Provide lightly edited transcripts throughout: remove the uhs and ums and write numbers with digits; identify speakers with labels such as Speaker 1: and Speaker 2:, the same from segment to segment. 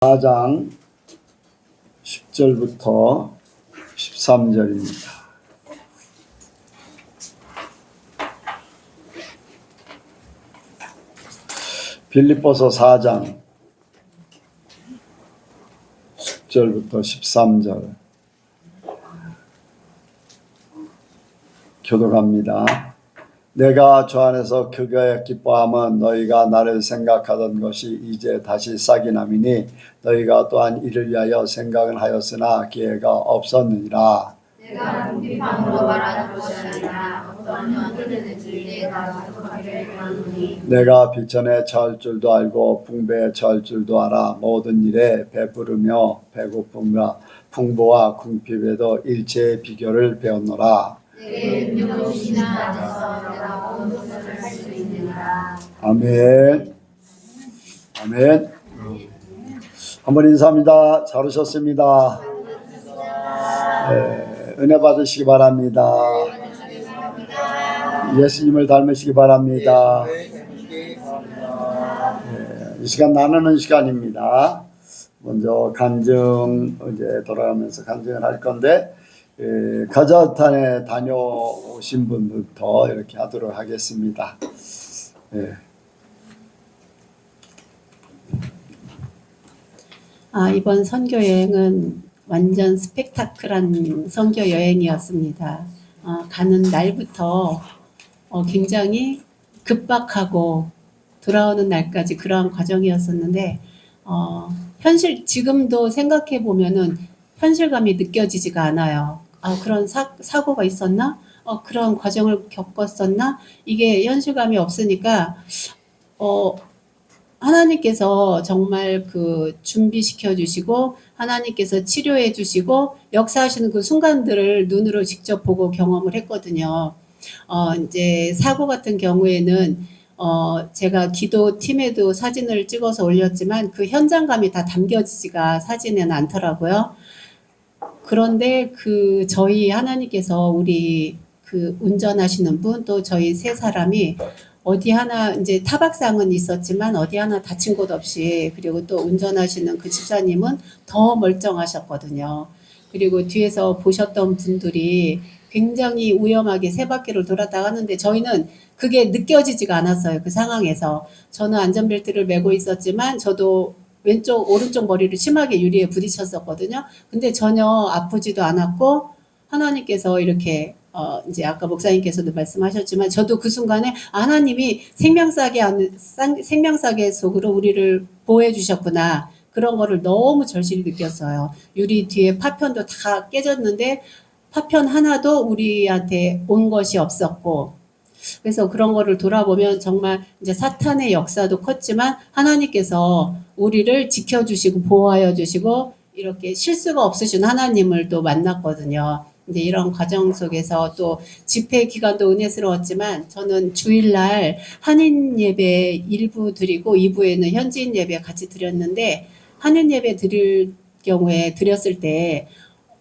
Speaker 1: 4장 10절부터 13절입니다. 빌립보서 4장 10절부터 13절 교독합니다. 내가 주 안에서 크게 기뻐함은 너희가 나를 생각하던 것이 이제 다시 싹이 남이니 너희가 또한 이를 위하여 생각을 하였으나 기회가 없었느니라.
Speaker 2: 내가 궁핍함으로 말하는 것이 아니라 어떤 흔들리는 줄에 나 자족하기를 원하노니
Speaker 1: 내가 비천에 처할 줄도 알고 풍부에 처할 줄도 알아. 모든 일에 배부르며 배고픔과 풍부와 궁핍에도 일체의 비결을 배웠노라.
Speaker 2: 내 능력을 주시는 안에서 내가 모든 것을 할 수 있느니라.
Speaker 1: 아멘. 아멘. 한번 인사합니다. 잘 오셨습니다. 네, 은혜 받으시기 바랍니다. 예수님을 닮으시기 바랍니다. 네, 이 시간 나누는 시간입니다. 먼저 간증 이제 돌아가면서 간증을 할 건데 카자흐스탄에 다녀오신 분부터 이렇게 하도록 하겠습니다. 네.
Speaker 3: 이번 선교 여행은 완전 스펙타클한 선교 여행이었습니다. 가는 날부터 굉장히 급박하고 돌아오는 날까지 그러한 과정이었었는데 지금도 생각해 보면은 현실감이 느껴지지가 않아요. 그런 사고가 있었나? 그런 과정을 겪었었나? 이게 현실감이 없으니까 하나님께서 정말 그 준비시켜 주시고 하나님께서 치료해 주시고 역사하시는 그 순간들을 눈으로 직접 보고 경험을 했거든요. 이제 사고 같은 경우에는 제가 기도팀에도 사진을 찍어서 올렸지만 그 현장감이 다 담겨지지가 사진에는 않더라고요. 그런데 저희 하나님께서 우리 그 운전하시는 분 또 저희 세 사람이 어디 하나 이제 타박상은 있었지만 어디 하나 다친 곳 없이 그리고 또 운전하시는 그 집사님은 더 멀쩡하셨거든요. 그리고 뒤에서 보셨던 분들이 굉장히 위험하게 세 바퀴를 돌았다 하는데 저희는 그게 느껴지지가 않았어요. 그 상황에서. 저는 안전벨트를 메고 있었지만 저도 오른쪽 머리를 심하게 유리에 부딪혔었거든요. 근데 전혀 아프지도 않았고 하나님께서 이렇게 이제 아까 목사님께서도 말씀하셨지만 저도 그 순간에 하나님이 생명사계 속으로 우리를 보호해 주셨구나. 그런 거를 너무 절실히 느꼈어요. 유리 뒤에 파편도 다 깨졌는데 파편 하나도 우리한테 온 것이 없었고 그래서 그런 거를 돌아보면 정말 이제 사탄의 역사도 컸지만 하나님께서 우리를 지켜주시고 보호하여 주시고 이렇게 실수가 없으신 하나님을 또 만났거든요. 이제 이런 과정 속에서 또 집회 기간도 은혜스러웠지만 저는 주일날 한인 예배 1부 드리고 2부에는 현지인 예배 같이 드렸는데 한인 예배 드렸을 때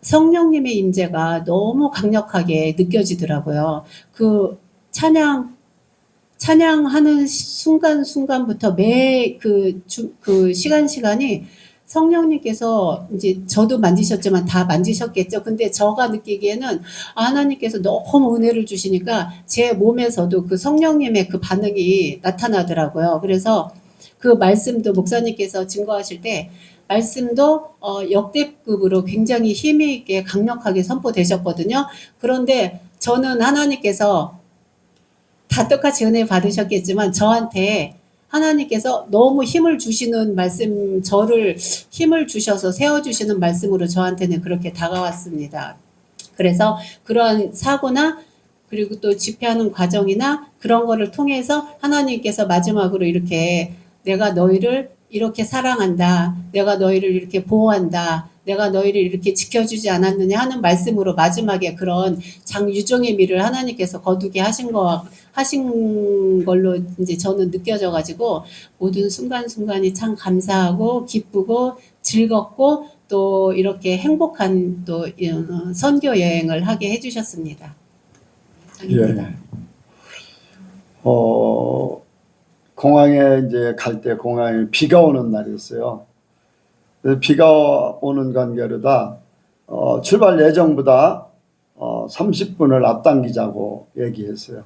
Speaker 3: 성령님의 임재가 너무 강력하게 느껴지더라고요. 그 찬양하는 순간부터 매 그 시간이 성령님께서 이제 저도 만지셨지만 다 만지셨겠죠. 근데 제가 느끼기에는 하나님께서 너무 은혜를 주시니까 제 몸에서도 그 성령님의 그 반응이 나타나더라고요. 그래서 그 말씀도 목사님께서 증거하실 때 말씀도 역대급으로 굉장히 힘이 있게 강력하게 선포되셨거든요. 그런데 저는 하나님께서 다 똑같이 은혜 받으셨겠지만 저한테 하나님께서 너무 힘을 주시는 말씀, 저를 힘을 주셔서 세워주시는 말씀으로 저한테는 그렇게 다가왔습니다. 그래서 그런 사고나 그리고 또 집회하는 과정이나 그런 거를 통해서 하나님께서 마지막으로 이렇게 내가 너희를 이렇게 사랑한다. 내가 너희를 이렇게 보호한다. 내가 너희를 이렇게 지켜주지 않았느냐 하는 말씀으로 마지막에 그런 장유정의 미를 하나님께서 거두게 하신 걸로 이제 저는 느껴져가지고 모든 순간순간이 참 감사하고 기쁘고 즐겁고 또 이렇게 행복한 또 선교 여행을 하게 해주셨습니다.
Speaker 1: 예. 공항에 이제 갈 때 공항에 비가 오는 날이었어요. 비가 오는 관계로다 출발 예정보다 30분을 앞당기자고 얘기했어요.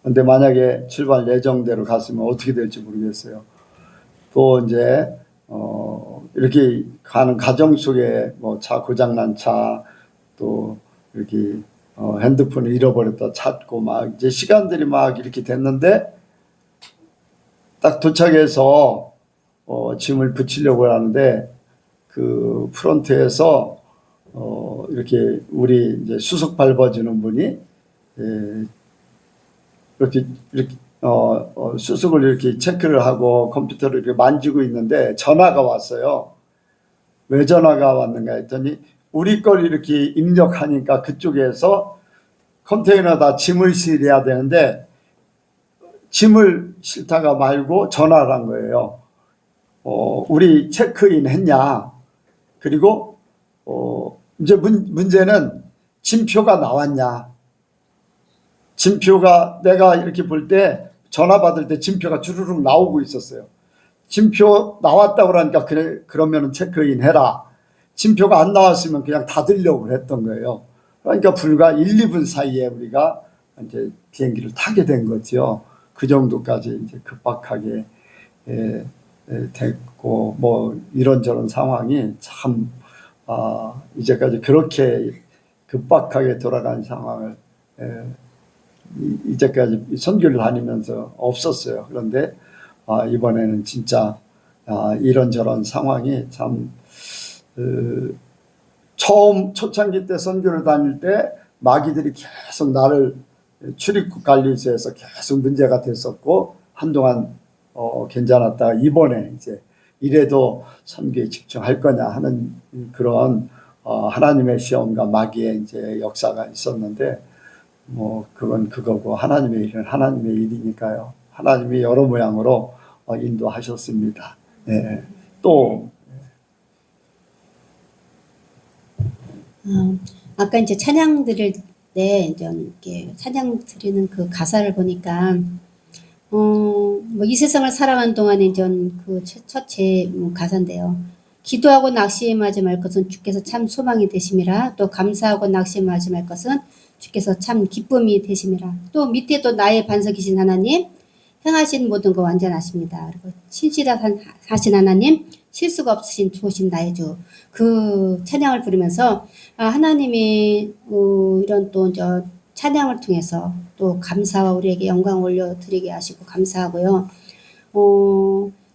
Speaker 1: 근데 만약에 출발 예정대로 갔으면 어떻게 될지 모르겠어요. 또 이제 이렇게 가는 과정 속에 뭐 차 고장난 차, 또 이렇게 핸드폰을 잃어버렸다 찾고 막 이제 시간들이 막 이렇게 됐는데 딱 도착해서 짐을 붙이려고 하는데 그 프론트에서 이렇게 우리 이제 수석 밟아주는 분이 이렇게 수석을 이렇게 체크를 하고 컴퓨터를 이렇게 만지고 있는데 전화가 왔어요. 왜 전화가 왔는가 했더니 우리 걸 이렇게 입력하니까 그쪽에서 컨테이너다 짐을 실어야 되는데 짐을 싫다가 말고 전화를 한 거예요. 우리 체크인 했냐? 그리고 이제 문제는 짐표가 나왔냐? 짐표가 내가 이렇게 볼 때 전화 받을 때 짐표가 주르륵 나오고 있었어요. 짐표 나왔다고 그러니까 그래 그러면은 체크인 해라. 짐표가 안 나왔으면 그냥 닫으려고 했던 거예요. 그러니까 불과 1, 2분 사이에 우리가 이제 비행기를 타게 된 거죠. 그 정도까지 이제 급박하게 됐고 뭐 이런저런 상황이 참 이제까지 그렇게 급박하게 돌아간 상황을 이제까지 선교를 다니면서 없었어요. 그런데 이번에는 진짜 이런저런 상황이 참 처음 초창기 때 선교를 다닐 때 마귀들이 계속 나를 출입국 관리소에서 계속 문제가 됐었고 한동안 괜찮았다가 이번에 이제 이래도 선교에 집중할 거냐 하는 그런 하나님의 시험과 마귀의 이제 역사가 있었는데 뭐 그건 그거고 하나님의 일은 하나님의 일이니까요. 하나님이 여러 모양으로 인도하셨습니다. 네. 또
Speaker 3: 아까 이제 찬양 드릴 때 이제 이렇게 찬양 드리는 그 가사를 보니까 뭐 이 세상을 살아가는 동안에 이제 그 첫째 가사인데요. 기도하고 낙심하지 말 것은 주께서 참 소망이 되심이라. 또 감사하고 낙심하지 말 것은 주께서 참 기쁨이 되심이라. 또 밑에 또 나의 반석이신 하나님 행하신 모든 거 완전하십니다. 그리고 신실하신 하나님 실수가 없으신 좋으신 나의 주. 그 찬양을 부르면서 하나님이 이런 또 찬양을 통해서 또 감사와 우리에게 영광 올려드리게 하시고 감사하고요.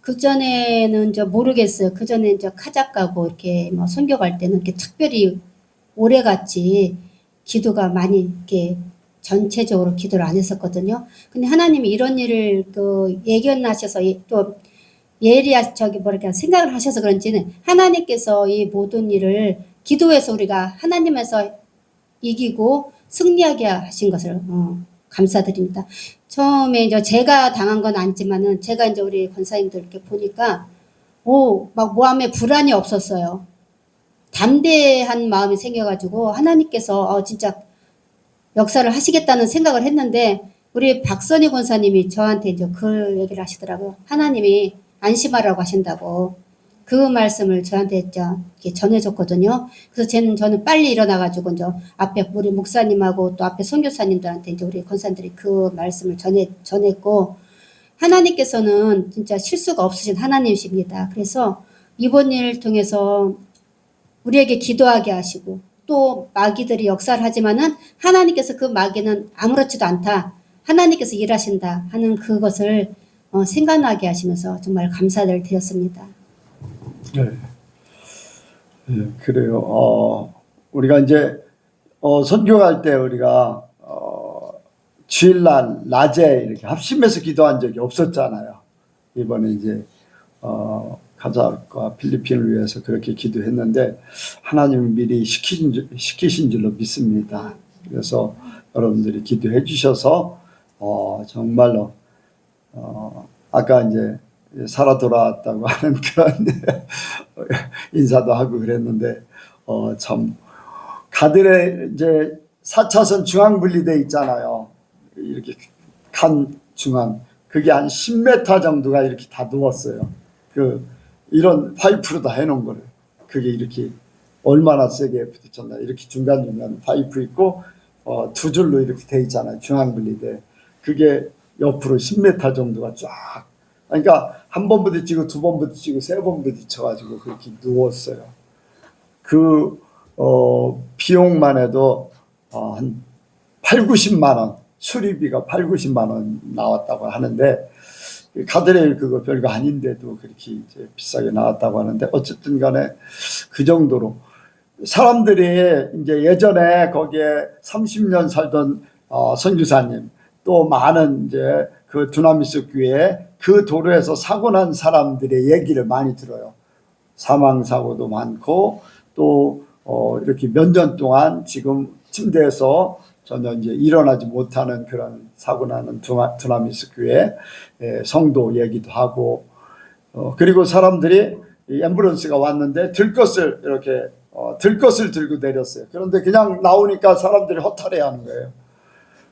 Speaker 3: 그전에는 모르겠어요. 그전에 카작 가고 이렇게 뭐 선교 갈 때는 이렇게 특별히 오래 갔지 기도가 많이 이렇게 전체적으로 기도를 안 했었거든요. 근데 하나님이 이런 일을 예견하셔서 또 생각을 하셔서 그런지는 하나님께서 이 모든 일을 기도해서 우리가 하나님에서 이기고 승리하게 하신 것을 감사드립니다. 처음에 제가 당한 건 아니지만은 제가 우리 권사님들 이렇게 보니까 막 마음에 불안이 없었어요. 담대한 마음이 생겨가지고 하나님께서 진짜 역사를 하시겠다는 생각을 했는데 우리 박선희 권사님이 저한테 그 얘기를 하시더라고요. 하나님이 안심하라고 하신다고 그 말씀을 저한테 이렇게 전해줬거든요. 그래서 저는 빨리 일어나가지고 앞에 우리 목사님하고 또 앞에 선교사님들한테 우리 권사님들이 그 말씀을 전했고 하나님께서는 진짜 실수가 없으신 하나님이십니다. 그래서 이번 일을 통해서 우리에게 기도하게 하시고 또 마귀들이 역사를 하지만은 하나님께서 그 마귀는 아무렇지도 않다. 하나님께서 일하신다 하는 그것을 생각나게 하시면서 정말 감사를 드렸습니다.
Speaker 1: 네. 네, 그래요. 우리가 이제 선교할 때 우리가 주일날 낮에 이렇게 합심해서 기도한 적이 없었잖아요. 이번에 이제 가자과 필리핀을 위해서 그렇게 기도했는데 하나님이 미리 시키신 줄로 믿습니다. 그래서 여러분들이 기도해 주셔서 정말로 아까 이제 살아 돌아왔다고 하는 그런 인사도 하고 그랬는데 참 가들에 이제 4차선 중앙 분리대 있잖아요. 이렇게 간 중앙 그게 한 10m 정도가 이렇게 다 누웠어요. 그 이런 파이프로 다 해놓은 거를. 그게 이렇게 얼마나 세게 부딪혔나. 이렇게 중간중간 파이프 있고 두 줄로 이렇게 돼 있잖아요. 중앙 분리대. 그게 옆으로 10m 정도가 쫙. 그러니까 한 번 부딪히고 두 번 부딪히고 세 번 부딪혀가지고 그렇게 누웠어요. 그 비용만 해도 한 8, 90만 원, 수리비가 8, 90만 원 나왔다고 하는데, 가드레일 그거 별거 아닌데도 그렇게 이제 비싸게 나왔다고 하는데, 어쨌든 간에 그 정도로 사람들이 이제 예전에 거기에 30년 살던 선교사님, 또 많은 이제 그 두나미스 교회 그 도로에서 사고 난 사람들의 얘기를 많이 들어요. 사망 사고도 많고 또 이렇게 몇 년 동안 지금 침대에서 전혀 이제 일어나지 못하는 그런 사고 나는 두나미스 교회 성도 얘기도 하고, 그리고 사람들이 이 앰뷸런스가 왔는데 들것을 이렇게 들것을 들고 내렸어요. 그런데 그냥 나오니까 사람들이 허탈해하는 거예요.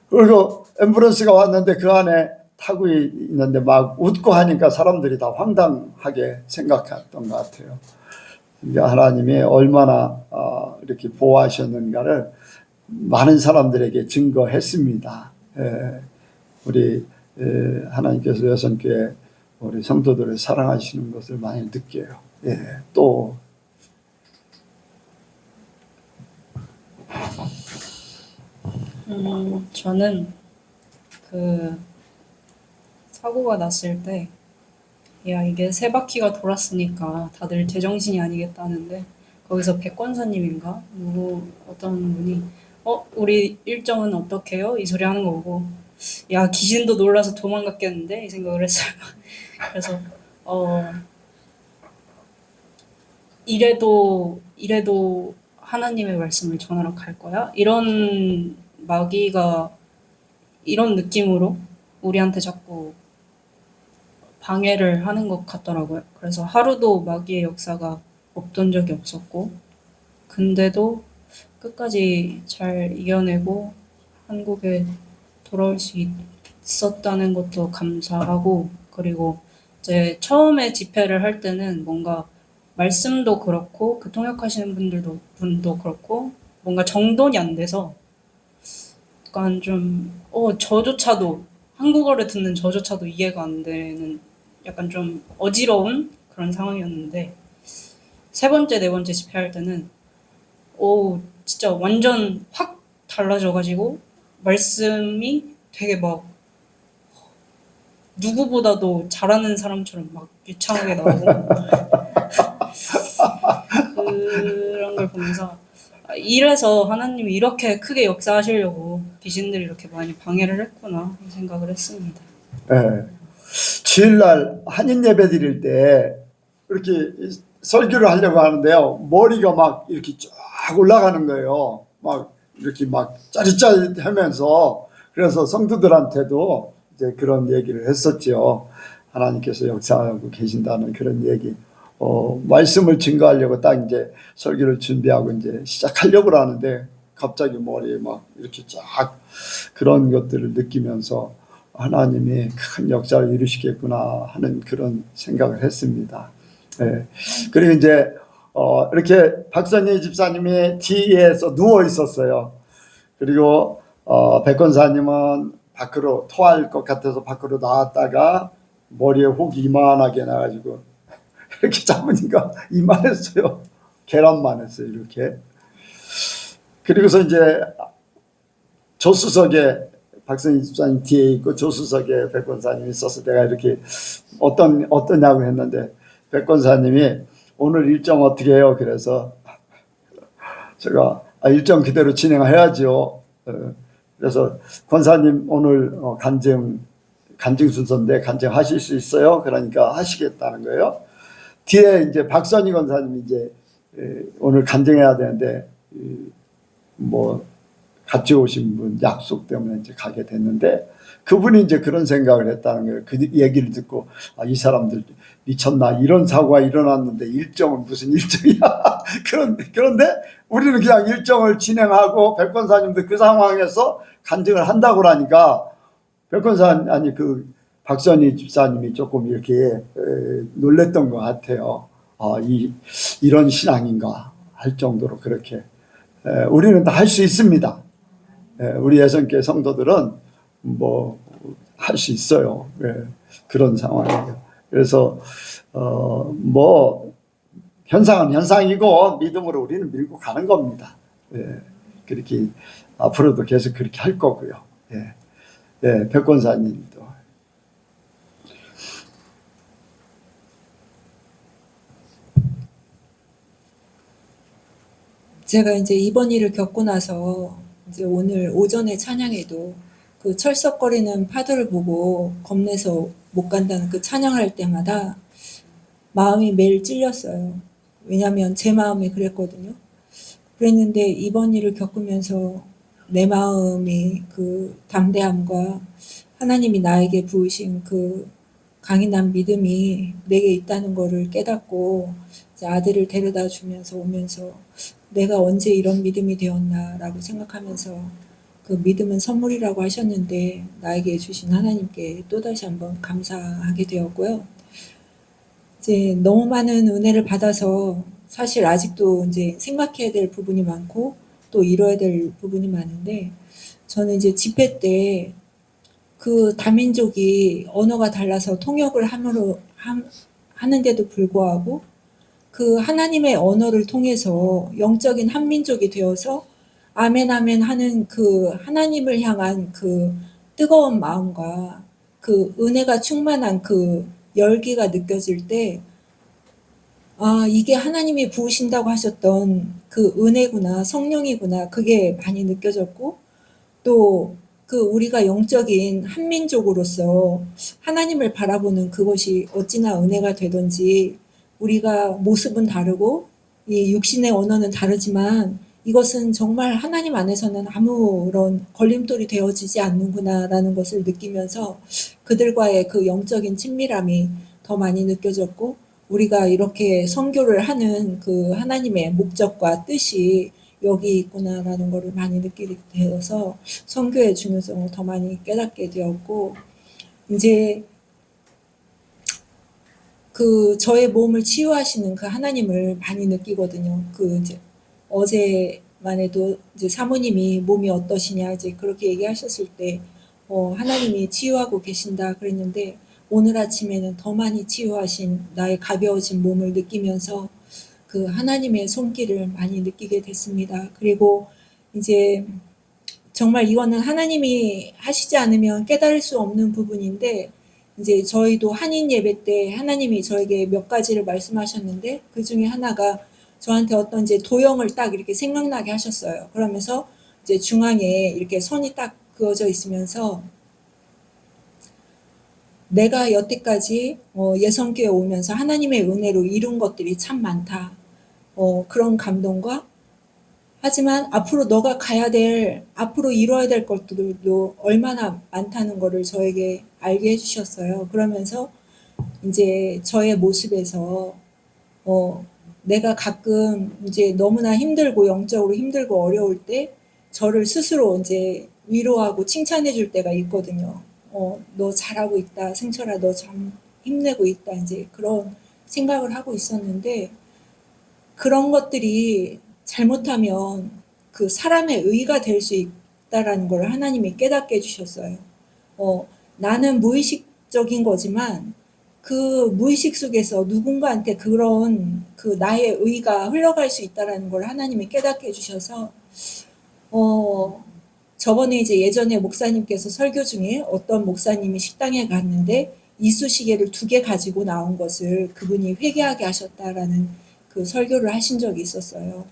Speaker 1: 그리고 앰뷸런스가 왔는데 그 안에 타고 있는데 막 웃고 하니까 사람들이 다 황당하게 생각했던 것 같아요. 그러니까 하나님이 얼마나 이렇게 보호하셨는가를 많은 사람들에게 증거했습니다. 우리 하나님께서 여성교회 우리 성도들을 사랑하시는 것을 많이 느껴요. 또
Speaker 4: 저는 그 사고가 났을 때, 야, 이게 세 바퀴가 돌았으니까 다들 제정신이 아니겠다는데, 거기서 백권사님인가? 어떤 분이, 우리 일정은 어떻게 해요? 이 소리 하는 거고, 야, 귀신도 놀라서 도망갔겠는데? 이 생각을 했어요. 그래서, 이래도 하나님의 말씀을 전하러 갈 거야? 이런 마귀가 이런 느낌으로 우리한테 자꾸 방해를 하는 것 같더라고요. 그래서 하루도 마귀의 역사가 없던 적이 없었고, 근데도 끝까지 잘 이겨내고 한국에 돌아올 수 있었다는 것도 감사하고, 그리고 이제 처음에 집회를 할 때는 뭔가 말씀도 그렇고 그 통역하시는 분도 그렇고 뭔가 정돈이 안 돼서 약간 좀 저조차도 한국어를 듣는 저조차도 이해가 안 되는 약간 좀 어지러운 그런 상황이었는데, 세 번째, 네 번째 집회할 때는 진짜 완전 확 달라져가지고 말씀이 되게 막 누구보다도 잘하는 사람처럼 막 유창하게 나오고 그런 걸 보면서 이래서 하나님이 이렇게 크게 역사하시려고 귀신들이 이렇게 많이 방해를 했구나 생각을 했습니다.
Speaker 1: 주일날 한인 예배 드릴 때 이렇게 설교를 하려고 하는데요, 머리가 막 이렇게 쫙 올라가는 거예요. 막 이렇게 막 짜릿짜릿하면서. 그래서 성도들한테도 이제 그런 얘기를 했었죠. 하나님께서 역사하고 계신다는 그런 얘기. 말씀을 증거하려고 딱 이제 설교를 준비하고 이제 시작하려고 하는데 갑자기 머리에 막 이렇게 쫙 그런 것들을 느끼면서 하나님이 큰 역사를 이루시겠구나 하는 그런 생각을 했습니다. 그리고 이제 이렇게 박선희 집사님이 뒤에서 누워 있었어요. 그리고 백권사님은 밖으로 토할 것 같아서 밖으로 나왔다가 머리에 혹이 이만하게 나가지고 이렇게 잡으니까 이만했어요. 계란만 했어요, 이렇게. 그리고서 이제 조수석에 박선희 집사님 뒤에 있고 조수석에 백권사님이 있어서 내가 이렇게 어떠냐고 했는데 백권사님이 오늘 일정 어떻게 해요? 그래서 제가 일정 그대로 진행해야죠. 그래서 권사님 오늘 간증 순서인데 간증하실 수 있어요? 그러니까 하시겠다는 거예요. 뒤에 이제 박선희 권사님이 이제 오늘 간증해야 되는데 뭐 같이 오신 분 약속 때문에 이제 가게 됐는데 그분이 이제 그런 생각을 했다는 거예요. 그 얘기를 듣고 이 사람들 미쳤나, 이런 사고가 일어났는데 일정은 무슨 일정이야. 그런데 우리는 그냥 일정을 진행하고 백권사님도 그 상황에서 간증을 한다고 하니까 그 박선희 집사님이 조금 이렇게 놀랬던 것 같아요. 이런 신앙인가 할 정도로 그렇게. 우리는 다 할 수 있습니다. 우리 예선교회 성도들은 뭐 할 수 있어요. 그런 상황이에요. 그래서 뭐 현상은 현상이고 믿음으로 우리는 밀고 가는 겁니다. 그렇게 앞으로도 계속 그렇게 할 거고요. 백권사님도.
Speaker 5: 제가 이제 이번 일을 겪고 나서 이제 오늘 오전에 찬양에도 그 철썩거리는 파도를 보고 겁내서 못 간다는 그 찬양을 할 때마다 마음이 매일 찔렸어요. 왜냐하면 제 마음이 그랬거든요. 그랬는데 이번 일을 겪으면서 내 마음이 그 담대함과 하나님이 나에게 부으신 그 강인한 믿음이 내게 있다는 거를 깨닫고 이제 아들을 데려다 주면서 오면서 내가 언제 이런 믿음이 되었나라고 생각하면서 그 믿음은 선물이라고 하셨는데 나에게 주신 하나님께 또다시 한번 감사하게 되었고요. 이제 너무 많은 은혜를 받아서 사실 아직도 이제 생각해야 될 부분이 많고 또 이뤄야 될 부분이 많은데 저는 이제 집회 때 그 다민족이 언어가 달라서 통역을 하는데도 불구하고 그 하나님의 언어를 통해서 영적인 한민족이 되어서 아멘 아멘 하는 그 하나님을 향한 그 뜨거운 마음과 그 은혜가 충만한 그 열기가 느껴질 때 이게 하나님이 부으신다고 하셨던 그 은혜구나, 성령이구나, 그게 많이 느껴졌고, 또 그 우리가 영적인 한민족으로서 하나님을 바라보는 그것이 어찌나 은혜가 되던지, 우리가 모습은 다르고, 이 육신의 언어는 다르지만, 이것은 정말 하나님 안에서는 아무런 걸림돌이 되어지지 않는구나라는 것을 느끼면서 그들과의 그 영적인 친밀함이 더 많이 느껴졌고, 우리가 이렇게 선교를 하는 그 하나님의 목적과 뜻이 여기 있구나라는 것을 많이 느끼게 되어서 선교의 중요성을 더 많이 깨닫게 되었고, 이제 그 저의 몸을 치유하시는 그 하나님을 많이 느끼거든요. 그 이제 어제만 해도 이제 사모님이 몸이 어떠시냐 이제 그렇게 얘기하셨을 때 하나님이 치유하고 계신다 그랬는데 오늘 아침에는 더 많이 치유하신 나의 가벼워진 몸을 느끼면서 그 하나님의 손길을 많이 느끼게 됐습니다. 그리고 이제 정말 이거는 하나님이 하시지 않으면 깨달을 수 없는 부분인데 이제 저희도 한인 예배 때 하나님이 저에게 몇 가지를 말씀하셨는데 그 중에 하나가 저한테 어떤 이제 도형을 딱 이렇게 생각나게 하셨어요. 그러면서 이제 중앙에 이렇게 선이 딱 그어져 있으면서 내가 여태까지 예선교회 오면서 하나님의 은혜로 이룬 것들이 참 많다. 그런 감동과 하지만 앞으로 너가 가야 될, 앞으로 이루어야 될 것들도 얼마나 많다는 것을 저에게 알게 해주셨어요. 그러면서 이제 저의 모습에서 내가 가끔 이제 너무나 힘들고 영적으로 힘들고 어려울 때 저를 스스로 이제 위로하고 칭찬해 줄 때가 있거든요. 너 잘하고 있다. 승철아, 너 참 힘내고 있다. 이제 그런 생각을 하고 있었는데 그런 것들이 잘못하면 그 사람의 의가 될 수 있다라는 걸 하나님이 깨닫게 해주셨어요. 나는 무의식적인 거지만 그 무의식 속에서 누군가한테 그런 그 나의 의가 흘러갈 수 있다라는 걸 하나님이 깨닫게 해주셔서 저번에 이제 예전에 목사님께서 설교 중에 어떤 목사님이 식당에 갔는데 이쑤시개를 2개 가지고 나온 것을 그분이 회개하게 하셨다라는 그 설교를 하신 적이 있었어요.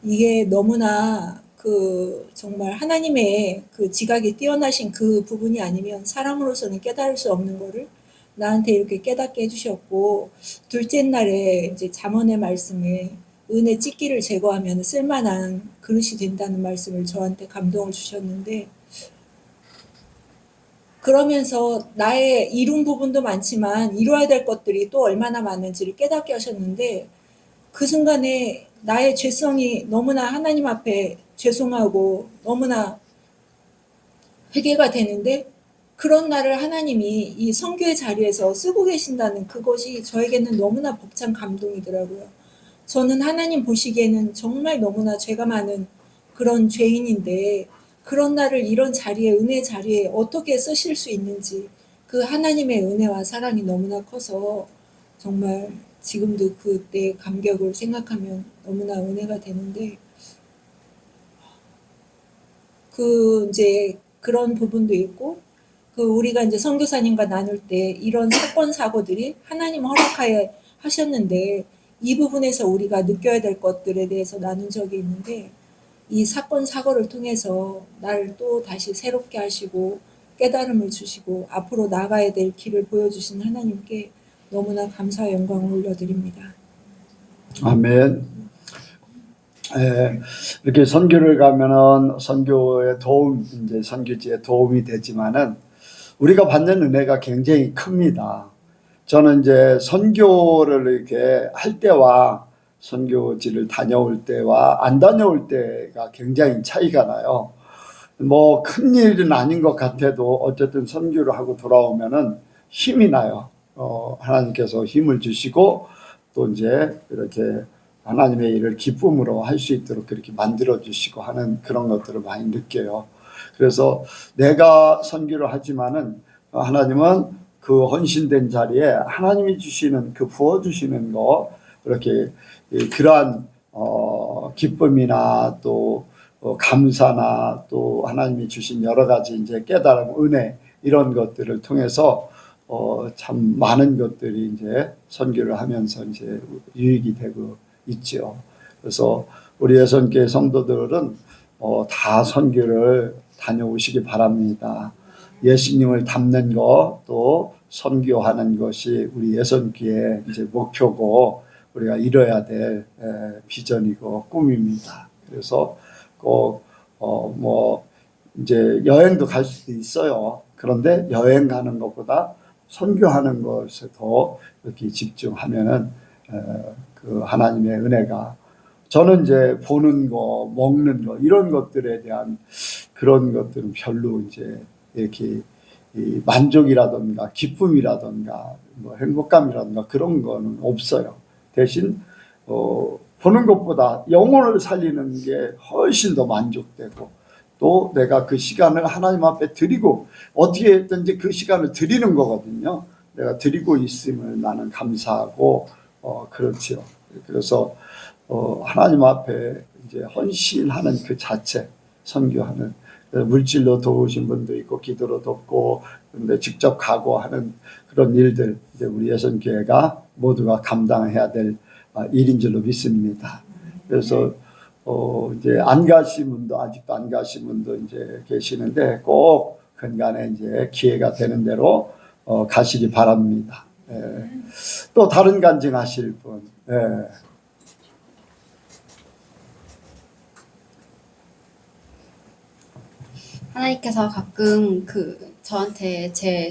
Speaker 5: 이게 너무나 그 정말 하나님의 그 지각이 뛰어나신 그 부분이 아니면 사람으로서는 깨달을 수 없는 거를 나한테 이렇게 깨닫게 해주셨고, 둘째 날에 이제 잠언의 말씀에 은혜 찢기를 제거하면 쓸만한 그릇이 된다는 말씀을 저한테 감동을 주셨는데, 그러면서 나의 이룬 부분도 많지만 이루어야 될 것들이 또 얼마나 많은지를 깨닫게 하셨는데, 그 순간에 나의 죄성이 너무나 하나님 앞에 죄송하고 너무나 회개가 되는데 그런 날을 하나님이 이 선교의 자리에서 쓰고 계신다는 그것이 저에게는 너무나 벅찬 감동이더라고요. 저는 하나님 보시기에는 정말 너무나 죄가 많은 그런 죄인인데 그런 날을 이런 자리에, 은혜 자리에 어떻게 쓰실 수 있는지 그 하나님의 은혜와 사랑이 너무나 커서 정말 지금도 그때 감격을 생각하면 너무나 은혜가 되는데, 그 이제 그런 부분도 있고, 그 우리가 이제 선교사님과 나눌 때 이런 사건 사고들이 하나님 허락하에 하셨는데 이 부분에서 우리가 느껴야 될 것들에 대해서 나눈 적이 있는데, 이 사건 사고를 통해서 나를 또 다시 새롭게 하시고 깨달음을 주시고 앞으로 나가야 될 길을 보여주신 하나님께 너무나 감사와 영광을 올려드립니다.
Speaker 1: 아멘. 이렇게 선교를 가면은 선교의 도움, 이제 선교지에 도움이 되지만은 우리가 받는 은혜가 굉장히 큽니다. 저는 이제 선교를 이렇게 할 때와 선교지를 다녀올 때와 안 다녀올 때가 굉장히 차이가 나요. 뭐 큰 일은 아닌 것 같아도 어쨌든 선교를 하고 돌아오면은 힘이 나요. 하나님께서 힘을 주시고 또 이제 이렇게 하나님의 일을 기쁨으로 할 수 있도록 그렇게 만들어 주시고 하는 그런 것들을 많이 느껴요. 그래서 내가 선교를 하지만은 하나님은 그 헌신된 자리에 하나님이 주시는 그 부어 주시는 거, 이렇게 그러한 기쁨이나 또 감사나 또 하나님이 주신 여러 가지 이제 깨달음, 은혜 이런 것들을 통해서 참 많은 것들이 이제 선교를 하면서 이제 유익이 되고 있죠. 그래서 우리 예선교회 성도들은 다 선교를 다녀오시기 바랍니다. 예수님을 닮는 것, 또 선교하는 것이 우리 예선교회의 이제 목표고 우리가 이뤄야 될 비전이고 꿈입니다. 그래서 꼭 뭐 이제 여행도 갈 수도 있어요. 그런데 여행 가는 것보다 선교하는 것에 더 이렇게 집중하면은 그 하나님의 은혜가, 저는 이제 보는 거, 먹는 거 이런 것들에 대한 그런 것들은 별로 이제 이렇게 이 만족이라든가 기쁨이라든가 뭐 행복감이라든가 그런 거는 없어요. 대신 보는 것보다 영혼을 살리는 게 훨씬 더 만족되고, 또 내가 그 시간을 하나님 앞에 드리고 어떻게든지 그 시간을 드리는 거거든요. 내가 드리고 있음을 나는 감사하고 그렇지요. 그래서 하나님 앞에 이제 헌신하는 그 자체, 선교하는, 물질로 도우신 분도 있고 기도로 돕고 근데 직접 가고 하는 그런 일들, 이제 우리 예선교회가 모두가 감당해야 될 일인 줄로 믿습니다. 그래서 이제 안 가신 분도, 아직도 안 가신 분도 이제 계시는데 꼭 근간에 이제 기회가 되는 대로 가시기 바랍니다. 또 다른 간증하실 분.
Speaker 2: 하나님께서 가끔 저한테 제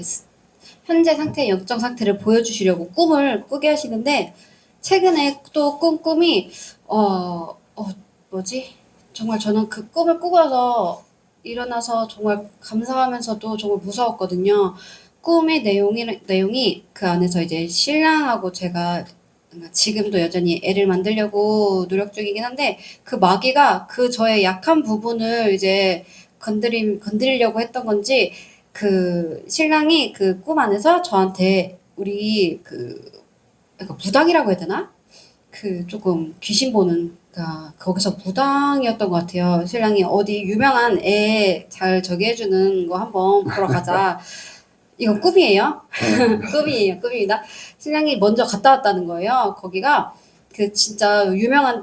Speaker 2: 현재 상태의 영적 상태를 보여주시려고 꿈을 꾸게 하시는데, 최근에 또 꾼 꿈이 정말 저는 그 꿈을 꾸고 나서 일어나서 정말 감사하면서도 정말 무서웠거든요. 꿈의 내용이 그 안에서 이제 신랑하고 제가 지금도 여전히 애를 만들려고 노력 중이긴 한데, 그 마귀가 그 저의 약한 부분을 이제 건드리려고 했던 건지, 그 신랑이 그 꿈 안에서 저한테 우리 약간 무당이라고 해야 되나? 조금 귀신 보는, 거기서 무당이었던 것 같아요. 신랑이 어디 유명한 애 잘 저기 해주는 거 한번 보러 가자. 이건 꿈이에요. 꿈입니다. 신랑이 먼저 갔다 왔다는 거예요. 거기가 진짜 유명한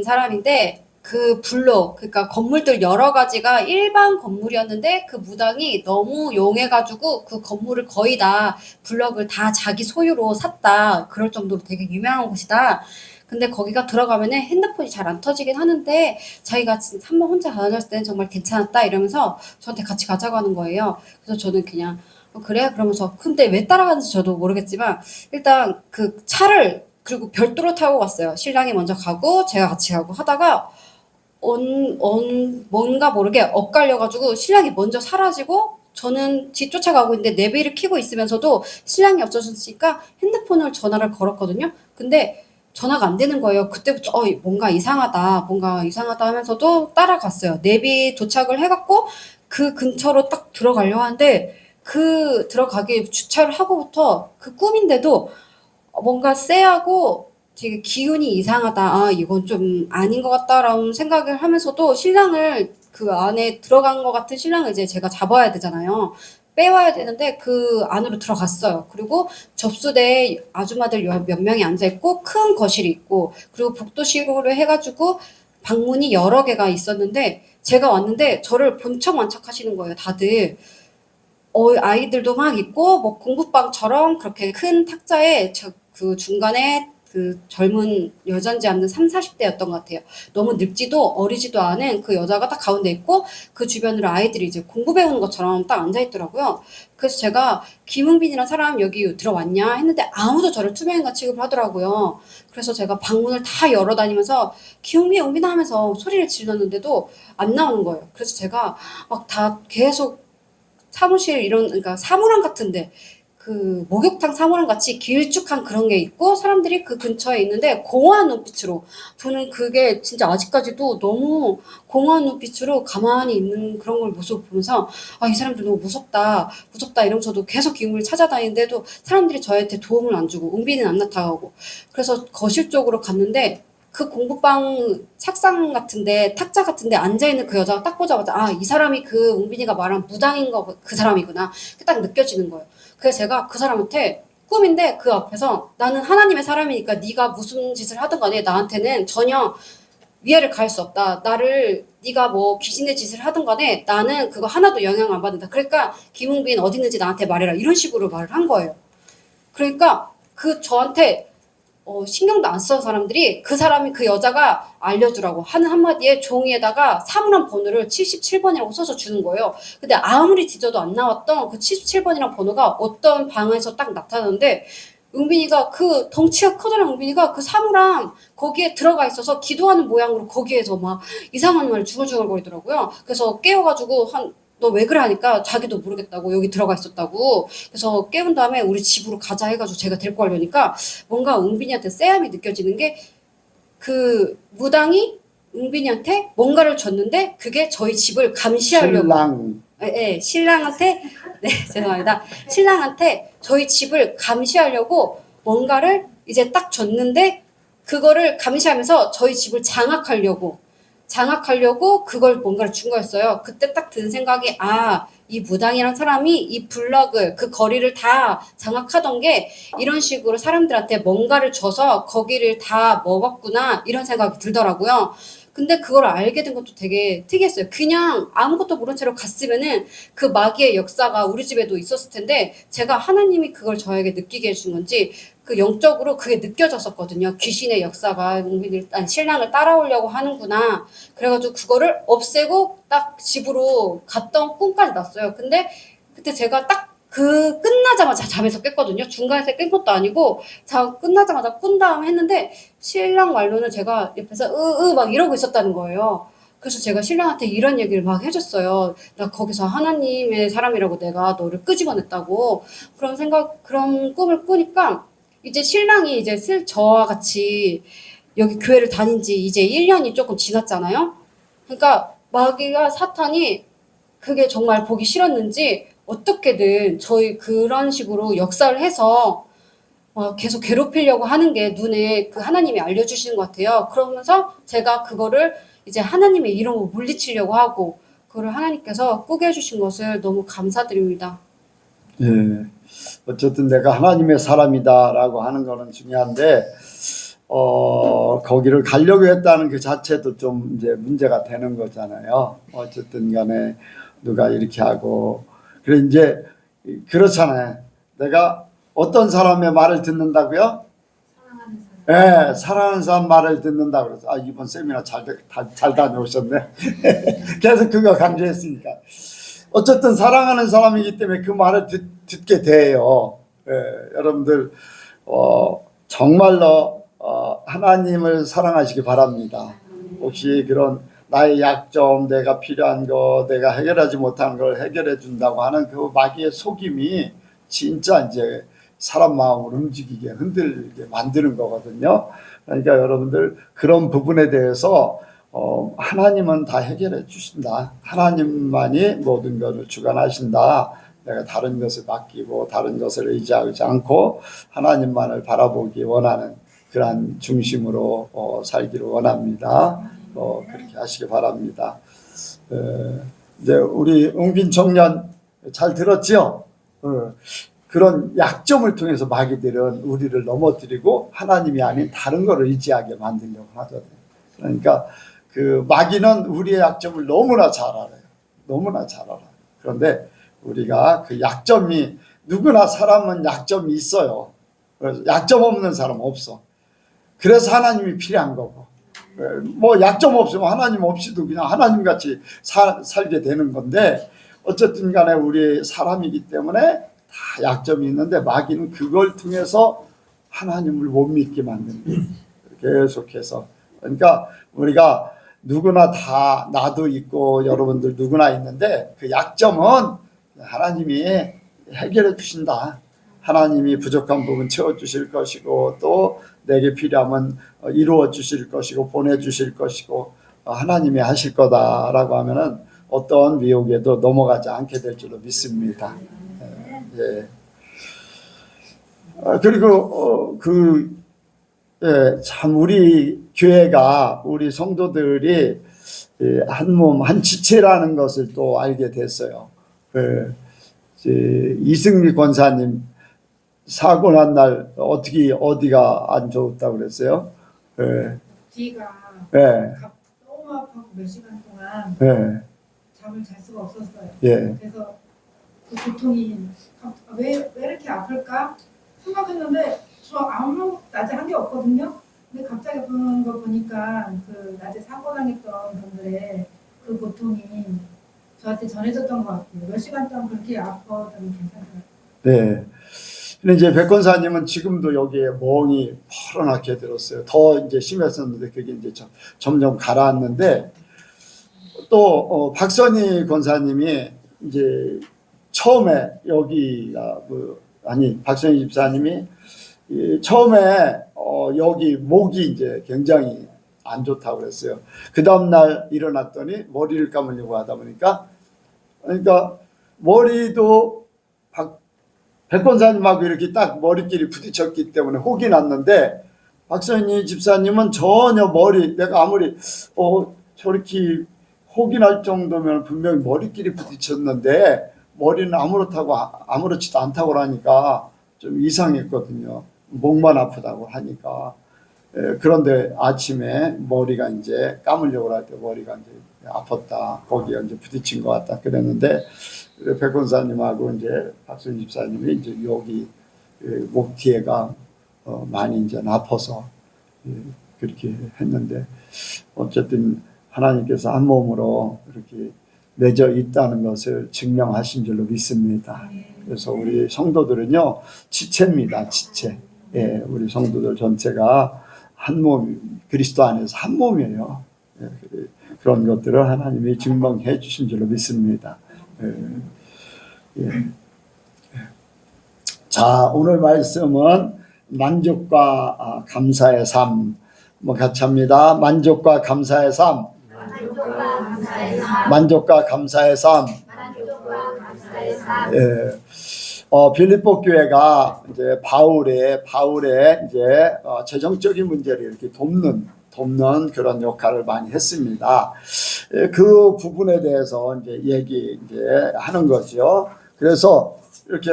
Speaker 2: 사람인데, 그러니까 건물들 여러 가지가 일반 건물이었는데 그 무당이 너무 용해가지고 그 건물을 거의 다 블럭을 다 자기 소유로 샀다. 그럴 정도로 되게 유명한 곳이다. 근데 거기가 들어가면은 핸드폰이 잘 안 터지긴 하는데 자기가 한번 혼자 다녔을 때는 정말 괜찮았다 이러면서 저한테 같이 가자고 하는 거예요. 그래서 저는 그냥 그래? 그러면서, 근데 왜 따라가는지 저도 모르겠지만 일단 그 차를 그리고 별도로 타고 갔어요. 신랑이 먼저 가고 제가 같이 가고 하다가 뭔가 모르게 엇갈려가지고 신랑이 먼저 사라지고 저는 뒤쫓아가고 있는데 내비를 켜고 있으면서도 신랑이 없어졌으니까 핸드폰을 전화를 걸었거든요. 근데 전화가 안 되는 거예요. 그때부터 뭔가 이상하다, 뭔가 이상하다 하면서도 따라갔어요. 내비 도착을 해갖고 그 근처로 딱 들어가려고 하는데 그 들어가기 주차를 하고부터 그 꿈인데도 뭔가 쎄하고 되게 기운이 이상하다. 아, 이건 좀 아닌 것 같다라는 생각을 하면서도 신랑을 그 안에 들어간 것 같은 신랑을 이제 제가 잡아야 되잖아요. 빼와야 되는데 그 안으로 들어갔어요. 그리고 접수대에 아줌마들 몇 명이 앉아있고 큰 거실이 있고 그리고 복도식으로 해가지고 방문이 여러 개가 있었는데 제가 왔는데 저를 본척 만척하시는 거예요, 다들. 아이들도 막 있고 뭐 공부방처럼 그렇게 큰 탁자에 그 중간에 그 젊은 여잔지 않는 3, 40대였던 것 같아요. 너무 늙지도 어리지도 않은 그 여자가 딱 가운데 있고 그 주변으로 아이들이 이제 공부 배우는 것처럼 딱 앉아 있더라고요. 그래서 제가 김은빈이라는 사람 여기 들어왔냐 했는데 아무도 저를 투명인간 취급을 하더라고요. 그래서 제가 방문을 다 열어다니면서 김은빈, 은빈아 하면서 소리를 질렀는데도 안 나오는 거예요. 그래서 제가 막 다 계속 사무실 그러니까 사물함 같은데 그 목욕탕 사물함 같이 길쭉한 그런 게 있고 사람들이 그 근처에 있는데 공허한 눈빛으로 저는 그게 진짜 아직까지도 너무 공허한 눈빛으로 가만히 있는 그런 걸 모습을 보면서 이 사람들 너무 무섭다 이러면서도 계속 기운을 찾아다니는데도 사람들이 저한테 도움을 안 주고 은비는 안 나타나고 그래서 거실 쪽으로 갔는데 그 공부방 책상 같은데 탁자 같은데 앉아있는 그 여자가 딱 보자마자 이 사람이 그 웅빈이가 말한 무당인 거 그 사람이구나 딱 느껴지는 거예요. 그래서 제가 그 사람한테 꿈인데 그 앞에서 나는 하나님의 사람이니까 네가 무슨 짓을 하든 간에 나한테는 전혀 위해를 가할 수 없다. 네가 뭐 귀신의 짓을 하든 간에 나는 그거 하나도 영향 안 받는다. 그러니까 김웅빈 어디 있는지 나한테 말해라. 이런 식으로 말을 한 거예요. 그러니까 저한테 신경도 안 써 사람들이 그 사람이 그 여자가 알려주라고 하는 한마디에 종이에다가 사물함 번호를 77번이라고 써서 주는 거예요. 근데 아무리 뒤져도 안 나왔던 그 77번이라는 번호가 어떤 방에서 딱 나타나는데 은빈이가 그 덩치가 커다란 은빈이가 그 사물함 거기에 들어가 있어서 기도하는 모양으로 거기에서 막 이상한 말을 중얼중얼 거리더라고요. 그래서 깨워가지고 너 왜 그래 하니까 자기도 모르겠다고 여기 들어가 있었다고. 그래서 깨운 다음에 우리 집으로 가자 해가지고 제가 데리고 가려니까 뭔가 은빈이한테 쎄함이 느껴지는 게 그 무당이 은빈이한테 뭔가를 줬는데 그게 저희 집을 감시하려고 신랑한테 네 죄송합니다. 신랑한테 저희 집을 감시하려고 뭔가를 이제 딱 줬는데 그거를 감시하면서 저희 집을 장악하려고 그걸 뭔가를 준 거였어요. 그때 딱 든 생각이 이 무당이란 사람이 이 블럭을 그 거리를 다 장악하던 게 이런 식으로 사람들한테 뭔가를 줘서 거기를 다 먹었구나 이런 생각이 들더라고요. 근데 그걸 알게 된 것도 되게 특이했어요. 그냥 아무것도 모른 채로 갔으면은 그 마귀의 역사가 우리 집에도 있었을 텐데 제가 하나님이 그걸 저에게 느끼게 해준 건지 그 영적으로 그게 느껴졌었거든요. 귀신의 역사가 신랑을 따라오려고 하는구나. 그래가지고 그거를 없애고 딱 집으로 갔던 꿈까지 났어요. 근데 그때 제가 딱 끝나자마자 잠에서 깼거든요. 중간에서 깬 것도 아니고, 끝나자마자 꾼 다음 했는데, 신랑 말로는 제가 옆에서 막 이러고 있었다는 거예요. 그래서 제가 신랑한테 이런 얘기를 막 해줬어요. 나 거기서 하나님의 사람이라고 내가 너를 끄집어냈다고. 그런 꿈을 꾸니까, 이제 신랑이 이제 저와 같이 여기 교회를 다닌 지 이제 1년이 조금 지났잖아요. 그러니까 마귀가 사탄이 그게 정말 보기 싫었는지 어떻게든 저희 그런 식으로 역사를 해서 계속 괴롭히려고 하는 게 눈에 그 하나님이 알려주시는 것 같아요. 그러면서 제가 그거를 이제 하나님의 이름으로 물리치려고 하고 그거를 하나님께서 꾸게 해주신 것을 너무 감사드립니다.
Speaker 1: 예. 어쨌든 내가 하나님의 사람이다라고 하는 거는 중요한데 거기를 가려고 했다는 그 자체도 좀 이제 문제가 되는 거잖아요. 어쨌든 간에 누가 이렇게 하고 그래 이제 그렇잖아요. 내가 어떤 사람의 말을 듣는다고요? 네, 사랑하는 사람 말을 듣는다 그래서 이번 세미나 잘 다녀오셨네. 계속 그거 강조했으니까. 어쨌든 사랑하는 사람이기 때문에 그 말을 듣게 돼요. 여러분들 정말로 하나님을 사랑하시기 바랍니다. 혹시 그런 나의 약점, 내가 필요한 거, 내가 해결하지 못하는 걸 해결해 준다고 하는 그 마귀의 속임이 진짜 이제 사람 마음을 움직이게 흔들게 만드는 거거든요. 그러니까 여러분들 그런 부분에 대해서 하나님은 다 해결해 주신다. 하나님만이 모든 것을 주관하신다. 내가 다른 것을 맡기고 다른 것을 의지하지 않고 하나님만을 바라보기 원하는 그러한 중심으로 살기를 원합니다. 그렇게 하시기 바랍니다. 이제 우리 은빈 청년 잘 들었지요? 그런 약점을 통해서 마귀들은 우리를 넘어뜨리고 하나님이 아닌 다른 것을 의지하게 만들려고 하거든요. 그러니까 그 마귀는 우리의 약점을 너무나 잘 알아요. 너무나 잘 알아요. 그런데 우리가 그 약점이 누구나 사람은 약점이 있어요. 그래서 약점 없는 사람 없어. 그래서 하나님이 필요한 거고. 뭐 약점 없으면 하나님 없이도 그냥 하나님같이 살게 되는 건데 어쨌든 간에 우리 사람이기 때문에 다 약점이 있는데 마귀는 그걸 통해서 하나님을 못 믿게 만드는 거예요. 계속해서. 그러니까 우리가 누구나 다 나도 있고 여러분들 누구나 있는데 그 약점은 하나님이 해결해 주신다. 하나님이 부족한 부분 채워주실 것이고 또 내게 필요하면 이루어 주실 것이고 보내주실 것이고 하나님이 하실 거다라고 하면은 어떤 미혹에도 넘어가지 않게 될 줄로 믿습니다. 예. 그리고 참 우리 교회가 우리 성도들이 한 몸, 한 지체라는 것을 또 알게 됐어요. 이승리 권사님 사고 난 날 어디가 안 좋았다고 그랬어요?
Speaker 6: 뒤가
Speaker 1: 네.
Speaker 6: 너무 아파서 몇 시간 동안
Speaker 1: 네.
Speaker 6: 잠을 잘 수가 없었어요.
Speaker 1: 예.
Speaker 6: 그래서 그 고통이 왜 이렇게 아플까 생각했는데 저 아무 낮에 한 게 없거든요. 근데 갑자기 보는 거 보니까 그 낮에 사고 당했던 분들의 그 고통이 저한테 전해졌던 것 같아요. 몇 시간 동안 그렇게 아파도 괜찮아요.
Speaker 1: 네. 근데 이제 백권사님은 지금도 여기에 멍이 퍼렇게 들었어요. 더 이제 심했었는데 그게 이제 점점 가라앉는데 또 박선희 권사님이 이제 처음에 여기가 박선희 집사님이 처음에 여기 목이 이제 굉장히 안 좋다고 그랬어요. 그 다음날 일어났더니 머리를 감으려고 하다 보니까 그러니까 머리도 백권사님하고 이렇게 딱 머리끼리 부딪혔기 때문에 혹이 났는데 박선희 집사님은 전혀 내가 아무리 저렇게 혹이 날 정도면 분명히 머리끼리 부딪혔는데 머리는 아무렇지도 않다고 하니까 좀 이상했거든요. 목만 아프다고 하니까. 그런데 아침에 머리가 이제 감으려고 할 때 머리가 이제 아팠다. 거기에 이제 부딪힌 것 같다. 그랬는데 백권사님하고 이제 박순 집사님이 이제 여기 목 뒤에가 많이 이제 아파서 그렇게 했는데 어쨌든 하나님께서 한 몸으로 이렇게 맺어 있다는 것을 증명하신 줄로 믿습니다. 그래서 우리 성도들은요 지체입니다. 지체. 예, 우리 성도들 전체가 한 몸, 그리스도 안에서 한 몸이에요. 예, 그런 것들을 하나님이 증명해 주신 줄로 믿습니다. 예. 자, 오늘 말씀은 만족과 감사의 삶. 같이 합니다. 만족과 감사의 삶. 만족과 감사의 삶. 예. 빌립보 교회가 이제 바울의 이제 재정적인 문제를 이렇게 돕는 그런 역할을 많이 했습니다. 그 부분에 대해서 이제 하는 거죠. 그래서 이렇게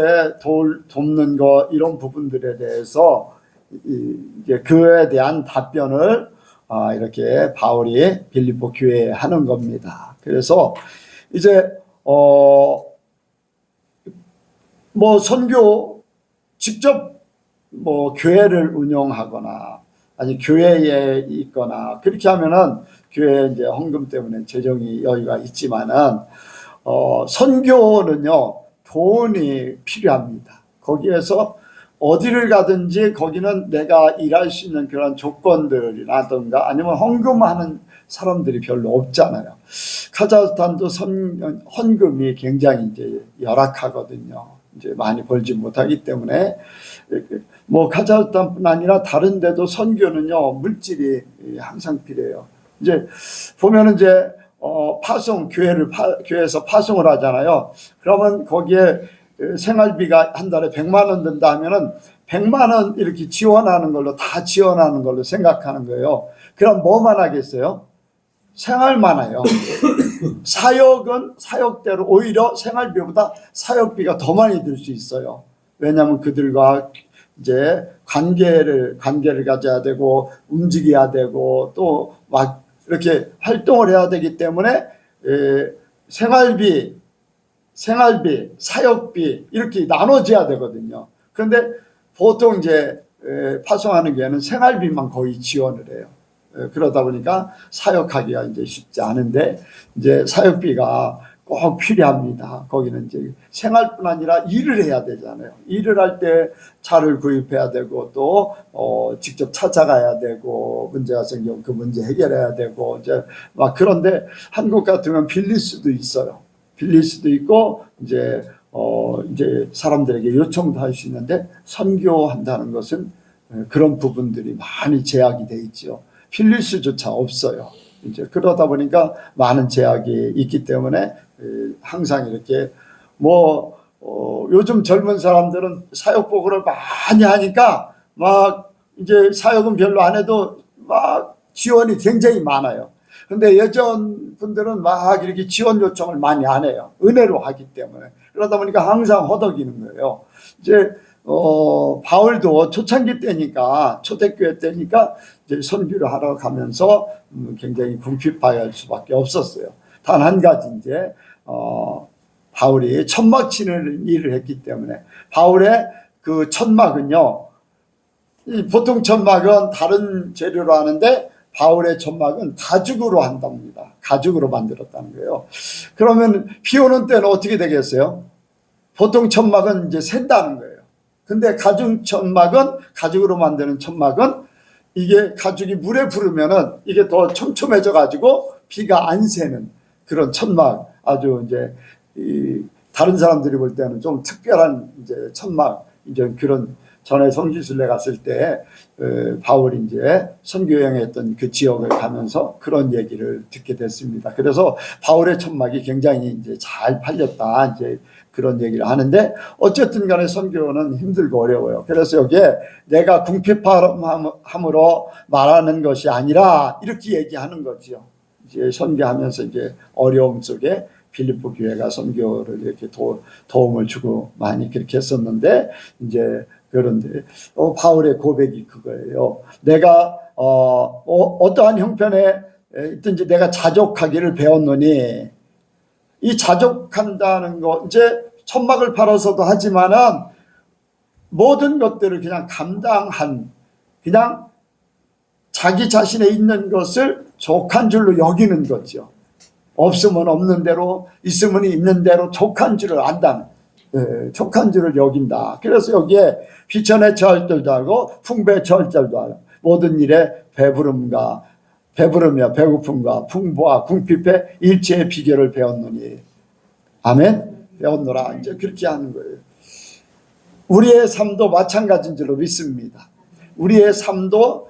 Speaker 1: 돕는 거 이런 부분들에 대해서 이제 그에 대한 답변을 이렇게 바울이 빌립보 교회에 하는 겁니다. 그래서 이제 선교 직접 교회를 운영하거나 아니 교회에 있거나 그렇게 하면은 교회 이제 헌금 때문에 재정이 여유가 있지만은 선교는요 돈이 필요합니다. 거기에서 어디를 가든지 거기는 내가 일할 수 있는 그런 조건들이라든가 아니면 헌금하는 사람들이 별로 없잖아요. 카자흐스탄도 헌금이 굉장히 이제 열악하거든요. 이제 많이 벌지 못하기 때문에 뭐 카자흐스탄뿐 아니라 다른 데도 선교는요 물질이 항상 필요해요. 이제 보면은 이제 파송 교회에서 파송을 하잖아요. 그러면 거기에 생활비가 한 달에 100만 원 든다 하면은 100만 원 이렇게 지원하는 걸로 다 지원하는 걸로 생각하는 거예요. 그럼 뭐만 하겠어요? 생활만 해요. 사역은 사역대로 오히려 생활비보다 사역비가 더 많이 들 수 있어요. 왜냐하면 그들과 이제 관계를 가져야 되고 움직여야 되고 또 막 이렇게 활동을 해야 되기 때문에 생활비, 사역비 이렇게 나눠져야 되거든요. 그런데 보통 이제 파송하는 교회는 생활비만 거의 지원을 해요. 그러다 보니까 사역하기가 이제 쉽지 않은데 이제 사역비가 꼭 필요합니다. 거기는 이제 생활뿐 아니라 일을 해야 되잖아요. 일을 할 때 차를 구입해야 되고 또 직접 찾아가야 되고 문제가 생기면 그 문제 해결해야 되고 이제 막 그런데 한국 같으면 빌릴 수도 있어요. 빌릴 수도 있고 이제 사람들에게 요청도 할 수 있는데 선교한다는 것은 그런 부분들이 많이 제약이 돼 있죠. 빌릴 수조차 없어요. 이제 그러다 보니까 많은 제약이 있기 때문에 항상 이렇게 요즘 젊은 사람들은 사역복을 많이 하니까 막 이제 사역은 별로 안 해도 막 지원이 굉장히 많아요. 근데 예전 분들은 막 이렇게 지원 요청을 많이 안 해요. 은혜로 하기 때문에. 그러다 보니까 항상 허덕이는 거예요. 이제 바울도 초창기 때니까 초대교회 때니까 이제 선교를 하러 가면서 굉장히 궁핍할 수밖에 없었어요. 단 한 가지 이제 바울이 천막 치는 일을 했기 때문에 바울의 그 천막은요 보통 천막은 다른 재료로 하는데 바울의 천막은 가죽으로 한답니다. 가죽으로 만들었다는 거예요. 그러면 비 오는 때는 어떻게 되겠어요? 보통 천막은 이제 샌다는 거예요. 근데 가죽으로 만드는 천막은 이게 가죽이 물에 부르면은 이게 더 촘촘해져 가지고 비가 안 새는 그런 천막 아주 이제 다른 사람들이 볼 때는 좀 특별한 이제 천막 이제 그런 전에 성지순례 갔을 때 바울이 이제 선교 여행했던 그 지역을 가면서 그런 얘기를 듣게 됐습니다. 그래서 바울의 천막이 굉장히 이제 잘 팔렸다 이제 그런 얘기를 하는데 어쨌든 간에 선교는 힘들고 어려워요. 그래서 여기에 내가 궁핍함으로 말하는 것이 아니라 이렇게 얘기하는 거죠. 이제 선교하면서 이제 어려움 속에 빌립보 교회가 선교를 이렇게 도움을 주고 많이 그렇게 했었는데 이제 그런데 바울의 고백이 그거예요. 내가 어떠한 형편에 있든지 내가 자족하기를 배웠노니 이 자족한다는 거 이제 천막을 팔아서도 하지만은 모든 것들을 그냥 감당한 그냥 자기 자신에 있는 것을 족한 줄로 여기는 거죠. 없으면 없는 대로 있으면 있는 대로 족한 줄을 안다는 족한 줄을 여긴다. 그래서 여기에 비천에 처할 하고 풍부에 처할 하고 모든 일에 배부름이며 배고픔과 풍부와 궁핍에 일체의 비결을 배웠노니 아멘. 배웠노라. 이제 그렇게 하는 거예요. 우리의 삶도 마찬가지인 줄로 믿습니다. 우리의 삶도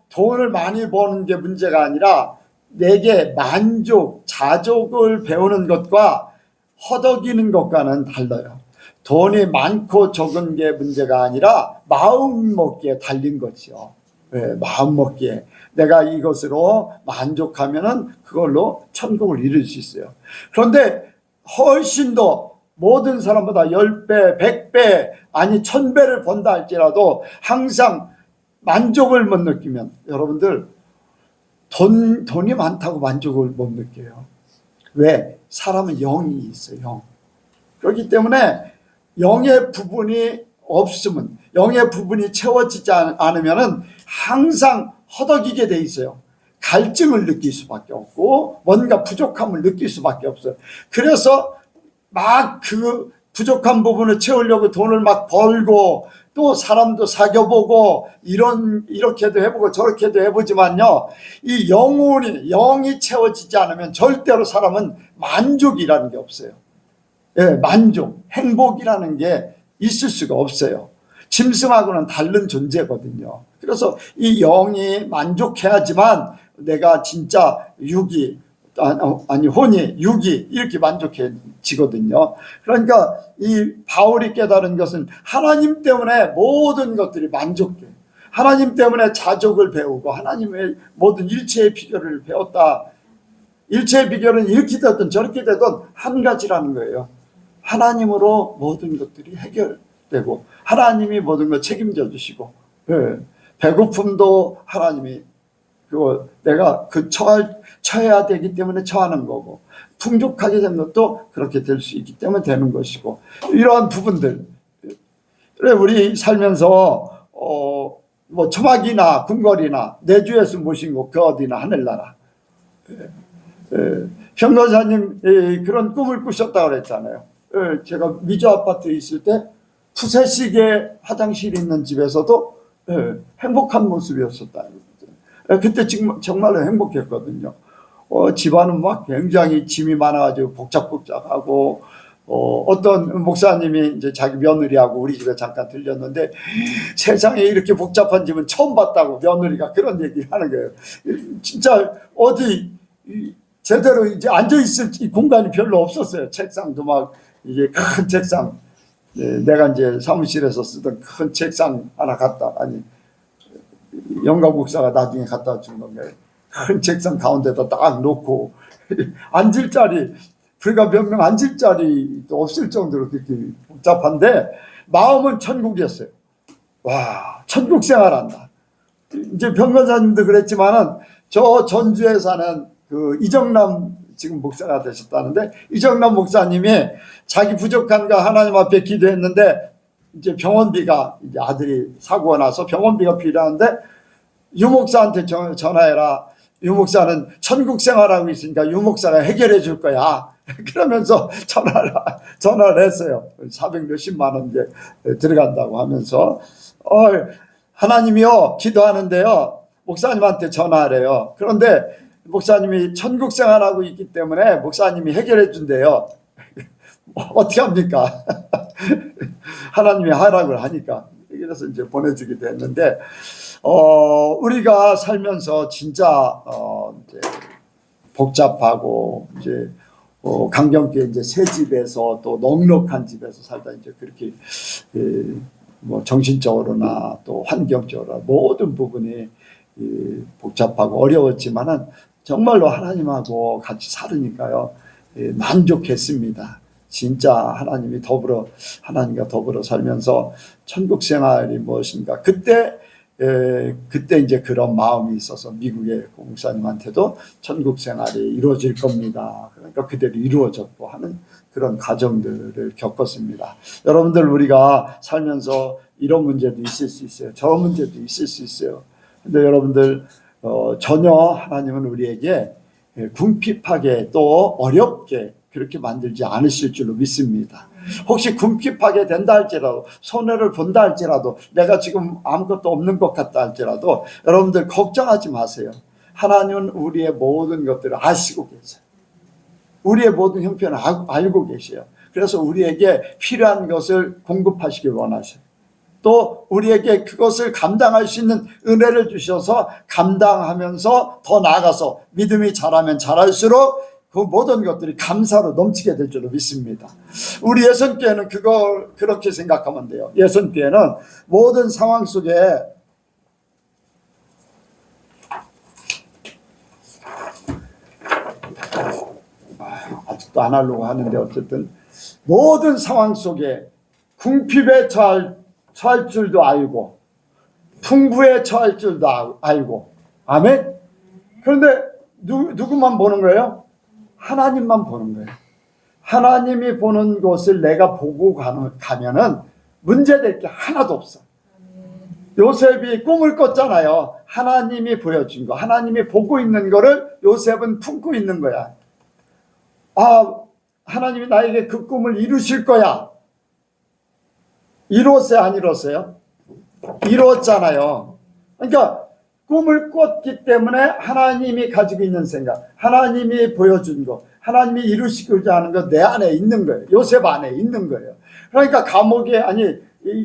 Speaker 1: 돈을 많이 버는 게 문제가 아니라 내게 만족, 자족을 배우는 것과 허덕이는 것과는 달라요. 돈이 많고 적은 게 문제가 아니라 마음먹기에 달린 거죠. 마음먹기에 내가 이것으로 만족하면은 그걸로 천국을 이룰 수 있어요. 그런데 훨씬 더 모든 사람보다 10배, 100배 아니 1000배를 번다 할지라도 항상 만족을 못 느끼면 여러분들 돈이 많다고 만족을 못 느껴요. 왜? 사람은 영이 있어요. 영. 그렇기 때문에 영의 부분이 없으면 영의 부분이 채워지지 않으면 항상 허덕이게 돼 있어요. 갈증을 느낄 수밖에 없고 뭔가 부족함을 느낄 수밖에 없어요. 그래서 막 그 부족한 부분을 채우려고 돈을 막 벌고 또 사람도 사귀어보고 이렇게도 해보고 저렇게도 해보지만요, 이 영이 채워지지 않으면 절대로 사람은 만족이라는 게 없어요. 예, 만족, 행복이라는 게 있을 수가 없어요. 짐승하고는 다른 존재거든요. 그래서 이 영이 만족해야지만 내가 진짜 혼이, 육이 이렇게 만족해지거든요. 그러니까 이 바울이 깨달은 것은 하나님 때문에 모든 것들이 만족해. 하나님 때문에 자족을 배우고 하나님의 모든 일체의 비결을 배웠다. 일체의 비결은 이렇게 되든 저렇게 되든 한 가지라는 거예요. 하나님으로 모든 것들이 해결되고 하나님이 모든 걸 책임져 주시고, 예, 배고픔도 하나님이 그거 내가 처해야 되기 때문에 처하는 거고, 풍족하게 된 것도 그렇게 될 수 있기 때문에 되는 것이고, 이러한 부분들. 그래, 우리 살면서 뭐 초막이나 궁궐이나 내주에서 모신 곳 그 어디나 하늘나라. 평거사님 그런 꿈을 꾸셨다고 그랬잖아요. 제가 미주 아파트에 있을 때 푸세식의 화장실이 있는 집에서도 행복한 모습이었었다. 그때 정말로 행복했거든요. 집안은 막 굉장히 짐이 많아가지고 복잡복잡하고, 어떤 목사님이 이제 자기 며느리하고 우리 집에 잠깐 들렸는데 세상에 이렇게 복잡한 집은 처음 봤다고 며느리가 그런 얘기를 하는 거예요. 진짜 어디 제대로 이제 앉아있을 공간이 별로 없었어요. 책상도 막 이게 큰 책상, 내가 이제 사무실에서 쓰던 큰 책상 하나 영감 목사가 나중에 갖다 준 건데, 큰 책상 가운데다 딱 놓고 앉을 자리, 불과 몇 명 앉을 자리도 없을 정도로 그렇게 복잡한데 마음은 천국이었어요. 와, 천국 생활한다. 이제 병건사님도 그랬지만은 저 전주에 사는 그 이정남 지금 목사가 되셨다는데, 이정남 목사님이 자기 부족한 거 하나님 앞에 기도했는데 이제 병원비가, 이제 아들이 사고가 나서 병원비가 필요한데 유 목사한테 전화해라. 유 목사는 천국 생활하고 있으니까 유 목사가 해결해 줄 거야. 그러면서 전화를 했어요. 400 몇십만 원 이제 들어간다고 하면서, 하나님이요, 기도하는데요, 목사님한테 전화하래요. 그런데 목사님이 천국 생활하고 있기 때문에 목사님이 해결해 준대요. 어떻게 합니까? 하나님이 하라고 하니까. 그래서 이제 보내주게 됐는데, 우리가 살면서 진짜 이제 복잡하고 이제 강경계 이제 새 집에서 또 넉넉한 집에서 살다 이제 그렇게 뭐 정신적으로나 또 환경적으로 모든 부분이 복잡하고 어려웠지만은 정말로 하나님하고 같이 살으니까요, 만족했습니다. 진짜 하나님과 더불어 살면서 천국 생활이 무엇인가. 그때 이제 그런 마음이 있어서 미국의 목사님한테도 천국 생활이 이루어질 겁니다. 그러니까 그대로 이루어졌고 하는 그런 과정들을 겪었습니다. 여러분들, 우리가 살면서 이런 문제도 있을 수 있어요. 저런 문제도 있을 수 있어요. 근데 여러분들, 전혀 하나님은 우리에게 궁핍하게 또 어렵게 그렇게 만들지 않으실 줄로 믿습니다. 혹시 궁핍하게 된다 할지라도, 손해를 본다 할지라도, 내가 지금 아무것도 없는 것 같다 할지라도 여러분들 걱정하지 마세요. 하나님은 우리의 모든 것들을 아시고 계세요. 우리의 모든 형편을 알고 계세요. 그래서 우리에게 필요한 것을 공급하시길 원하세요. 또 우리에게 그것을 감당할 수 있는 은혜를 주셔서 감당하면서 더 나아가서 믿음이 자라면 자랄수록 그 모든 것들이 감사로 넘치게 될 줄로 믿습니다. 우리 예선교회는 그렇게 생각하면 돼요. 예선교회는 모든 상황 속에 아직도 안 하려고 하는데, 어쨌든 모든 상황 속에 궁핍에 처할 줄도 알고 풍부에 처할 줄도 알고. 아멘. 그런데 누구만 보는 거예요? 하나님만 보는 거예요. 하나님이 보는 것을 내가 보고 가면은 문제될 게 하나도 없어. 요셉이 꿈을 꿨잖아요. 하나님이 보여준 거, 하나님이 보고 있는 거를 요셉은 품고 있는 거야. 하나님이 나에게 그 꿈을 이루실 거야. 이뤘어요, 안 이뤘어요? 이뤘잖아요. 그러니까 꿈을 꿨기 때문에 하나님이 가지고 있는 생각, 하나님이 보여준 거, 하나님이 이루시고자 하는 거 내 안에 있는 거예요. 요셉 안에 있는 거예요. 그러니까 감옥에, 아니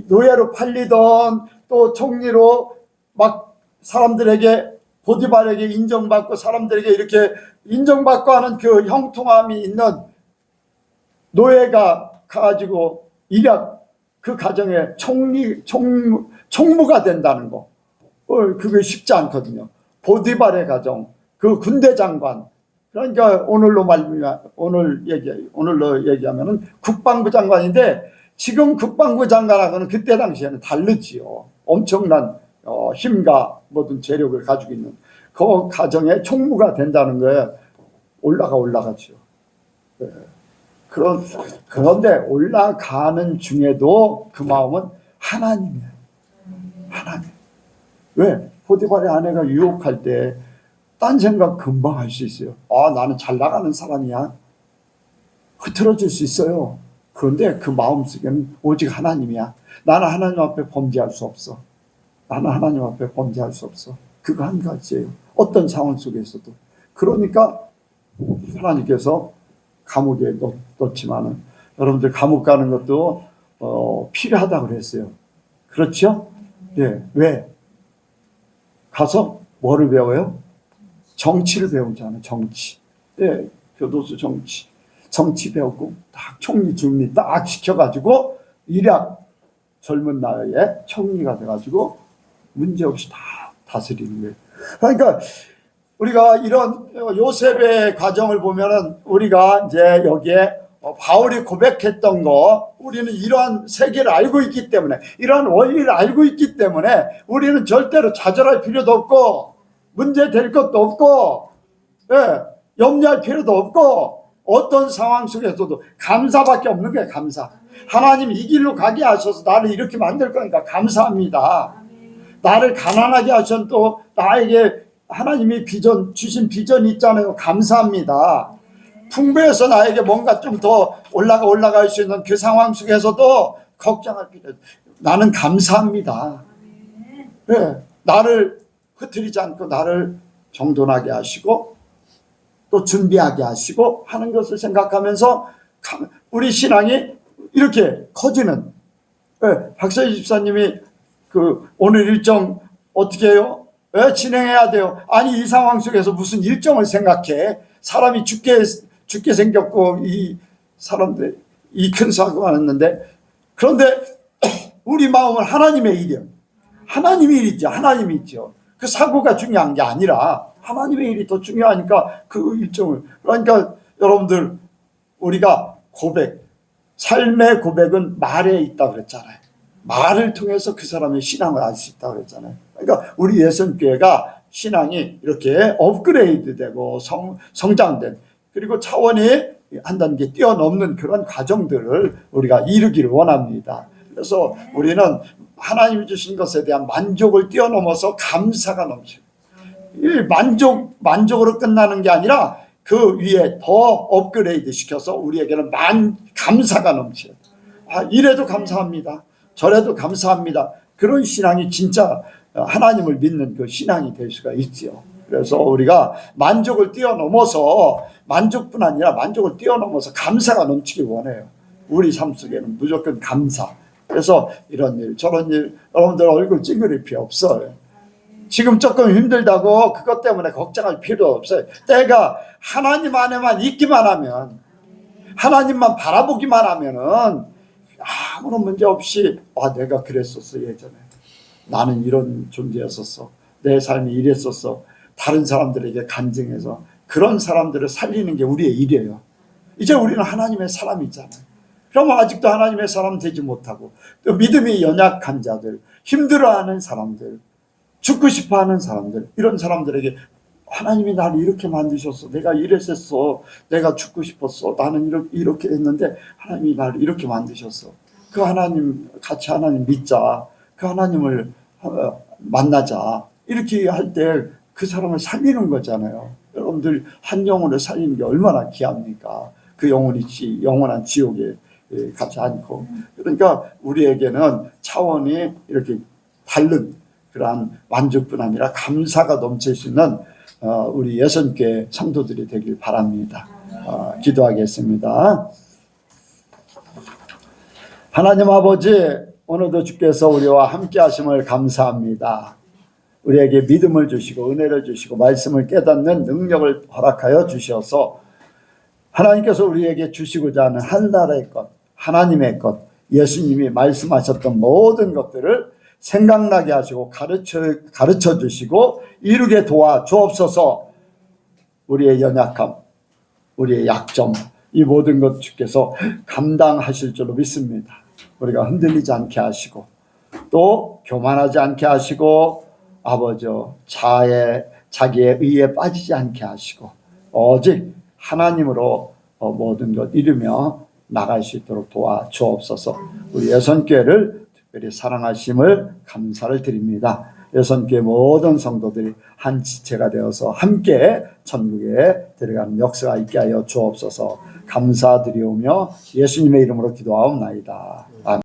Speaker 1: 노예로 팔리던 또 총리로 막 사람들에게, 보디발에게 인정받고 사람들에게 이렇게 인정받고 하는 그 형통함이 있는 노예가 가지고 일약 그 가정에 총무가 된다는 거, 그게 쉽지 않거든요. 보디발의 가정, 그 군대 장관, 그러니까 오늘로 얘기하면은 국방부 장관인데, 지금 국방부 장관하고는 그때 당시에는 다르지요. 엄청난 힘과 모든 재력을 가지고 있는 그 가정의 총무가 된다는 거에 올라가죠. 네. 그런데 올라가는 중에도 그 마음은 하나님이에요. 하나님. 왜? 보디발의 아내가 유혹할 때 딴 생각 금방 할 수 있어요. 아, 나는 잘 나가는 사람이야. 흐트러질 수 있어요. 그런데 그 마음속에는 오직 하나님이야. 나는 하나님 앞에 범죄할 수 없어. 나는 하나님 앞에 범죄할 수 없어. 그거 한 가지예요. 어떤 상황 속에서도. 그러니까 하나님께서 감옥에 넣지만은, 여러분들 감옥 가는 것도 필요하다고 그랬어요. 그렇죠? 예. 왜? 가서 뭐를 배워요? 정치를 배우잖아요. 정치. 예. 교도소 정치 배우고 딱 총리 중리 딱 시켜가지고 일약 젊은 나이에 총리가 돼가지고 문제없이 다 다스리는 거예요. 그러니까 우리가 이런 요셉의 과정을 보면은, 우리가 이제 여기에 바울이 고백했던 거, 우리는 이러한 세계를 알고 있기 때문에, 이러한 원리를 알고 있기 때문에 우리는 절대로 좌절할 필요도 없고 문제 될 것도 없고, 예, 염려할 필요도 없고, 어떤 상황 속에서도 감사밖에 없는 거예요. 감사. 하나님 이 길로 가게 하셔서 나를 이렇게 만들 거니까 감사합니다. 나를 가난하게 하셔서 또 나에게 하나님이 주신 비전이 있잖아요. 감사합니다. 풍부해서 나에게 뭔가 좀 더 올라갈 수 있는 그 상황 속에서도 걱정할 필요 없어요. 나는 감사합니다. 네, 나를 흐트리지 않고 나를 정돈하게 하시고 또 준비하게 하시고 하는 것을 생각하면서 우리 신앙이 이렇게 커지는. 네, 박서희 집사님이 오늘 일정 어떻게 해요? 왜 진행해야 돼요? 아니, 이 상황 속에서 무슨 일정을 생각해? 사람이 죽게 생겼고, 이 사람들 이 큰 사고가 났는데, 그런데 우리 마음은 하나님의 일이에요. 하나님의 일이죠. 하나님이 있죠. 그 사고가 중요한 게 아니라 하나님의 일이 더 중요하니까 그 일정을. 그러니까 여러분들, 우리가 삶의 고백은 말에 있다고 그랬잖아요. 말을 통해서 그 사람의 신앙을 알 수 있다고 그랬잖아요. 그러니까 우리 예선교회가 신앙이 이렇게 업그레이드되고 성장된, 그리고 차원이 한 단계 뛰어넘는 그런 과정들을 우리가 이루기를 원합니다. 그래서 우리는 하나님이 주신 것에 대한 만족을 뛰어넘어서 감사가 넘쳐요. 이 만족으로 끝나는 게 아니라 그 위에 더 업그레이드 시켜서 우리에게는 감사가 넘쳐요. 아, 이래도 감사합니다. 저래도 감사합니다. 그런 신앙이 진짜 하나님을 믿는 그 신앙이 될 수가 있지요. 그래서 우리가 만족을 뛰어넘어서, 만족뿐 아니라 만족을 뛰어넘어서 감사가 넘치길 원해요. 우리 삶 속에는 무조건 감사. 그래서 이런 일 저런 일, 여러분들 얼굴 찡그릴 필요 없어요. 지금 조금 힘들다고 그것 때문에 걱정할 필요 없어요. 때가 하나님 안에만 있기만 하면, 하나님만 바라보기만 하면은 아무런 문제 없이, 내가 그랬었어. 예전에 나는 이런 존재였었어. 내 삶이 이랬었어. 다른 사람들에게 간증해서 그런 사람들을 살리는 게 우리의 일이에요. 이제 우리는 하나님의 사람이잖아요. 그러면 아직도 하나님의 사람 되지 못하고, 또 믿음이 연약한 자들, 힘들어하는 사람들, 죽고 싶어하는 사람들, 이런 사람들에게 하나님이 나를 이렇게 만드셨어. 내가 이랬었어. 내가 죽고 싶었어. 나는 이렇게 했는데 하나님이 나를 이렇게 만드셨어. 그 하나님, 같이 하나님 믿자. 그 하나님을 만나자. 이렇게 할 때 그 사람을 살리는 거잖아요. 여러분들 한 영혼을 살리는 게 얼마나 귀합니까? 그 영혼이 영원한 지옥에 가지 않고, 그러니까 우리에게는 차원이 이렇게 다른 그러한 만족뿐 아니라 감사가 넘칠 수 있는 우리 예선교회 성도들이 되길 바랍니다. 기도하겠습니다. 하나님 아버지, 오늘도 주께서 우리와 함께 하심을 감사합니다. 우리에게 믿음을 주시고 은혜를 주시고 말씀을 깨닫는 능력을 허락하여 주셔서 하나님께서 우리에게 주시고자 하는 하늘나라의 것, 하나님의 것, 예수님이 말씀하셨던 모든 것들을 생각나게 하시고 가르쳐 주시고 이루게 도와 주옵소서. 우리의 연약함, 우리의 약점, 이 모든 것 주께서 감당하실 줄로 믿습니다. 우리가 흔들리지 않게 하시고 또 교만하지 않게 하시고 아버지 자기의 의에 빠지지 않게 하시고 오직 하나님으로 모든 것 이루며 나갈 수 있도록 도와 주옵소서. 우리 예선교회를 특별히 사랑하심을 감사를 드립니다. 예선교회 모든 성도들이 한 지체가 되어서 함께 천국에 들어가는 역사가 있게 하여 주옵소서. 감사드리오며 예수님의 이름으로 기도하옵나이다. 아멘.